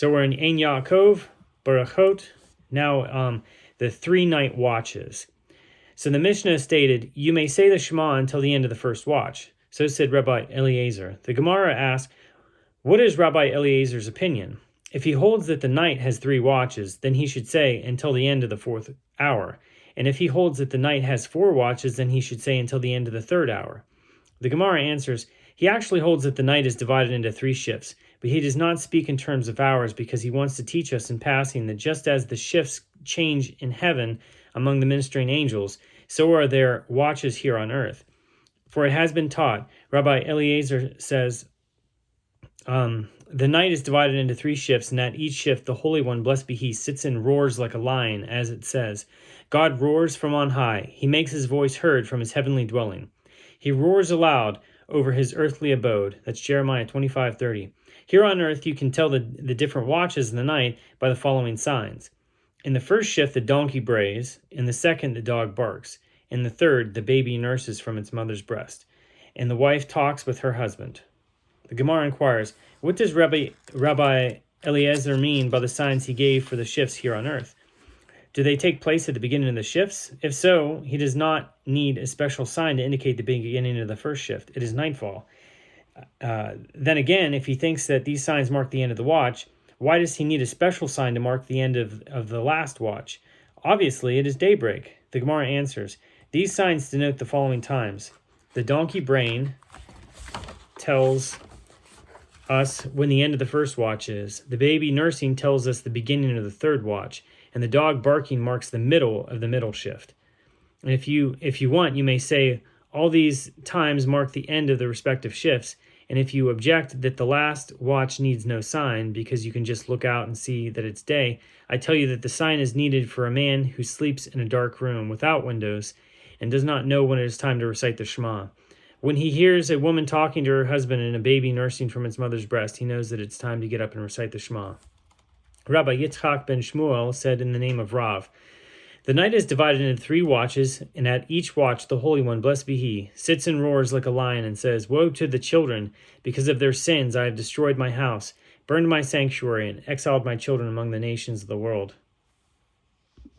So we're in Yaakov, Berachot, now the 3 night watches. So the Mishnah stated, you may say the Shema until the end of the first watch. So said Rabbi Eliezer. The Gemara asked, what is Rabbi Eliezer's opinion? If he holds that the night has 3 watches, then he should say until the end of the 4th hour. And if he holds that the night has 4 watches, then he should say until the end of the 3rd hour. The Gemara answers, he actually holds that the night is divided into 3 shifts, but he does not speak in terms of hours because he wants to teach us in passing that just as the shifts change in heaven among the ministering angels, so are their watches here on earth. For it has been taught, Rabbi Eliezer says, the night is divided into 3 shifts, and at each shift the Holy One, blessed be He, sits and roars like a lion, as it says. God roars from on high. He makes His voice heard from His heavenly dwelling. He roars aloud over His earthly abode. That's Jeremiah 25:30. Here on earth you can tell the different watches in the night by the following signs. In the first shift the donkey brays, in the second the dog barks, in the third the baby nurses from its mother's breast, and the wife talks with her husband. The Gemara inquires, what does Rabbi Eliezer mean by the signs he gave for the shifts here on earth? Do they take place at the beginning of the shifts? If so, he does not need a special sign to indicate the beginning of the first shift. It is nightfall. Then again, if he thinks that these signs mark the end of the watch, why does he need a special sign to mark the end of the last watch? Obviously, it is daybreak. The Gemara answers, these signs denote the following times. The donkey braying tells us when the end of the first watch is. The baby nursing tells us the beginning of the 3rd watch, and the dog barking marks the middle of the middle shift. And if you want, you may say all these times mark the end of the respective shifts, and if you object that the last watch needs no sign because you can just look out and see that it's day, I tell you that the sign is needed for a man who sleeps in a dark room without windows and does not know when it is time to recite the Shema. When he hears a woman talking to her husband and a baby nursing from its mother's breast, he knows that it's time to get up and recite the Shema. Rabbi Yitzchak ben Shmuel said in the name of Rav, the night is divided into 3 watches, and at each watch the Holy One, blessed be He, sits and roars like a lion and says, woe to the children! Because of their sins I have destroyed my house, burned my sanctuary, and exiled my children among the nations of the world.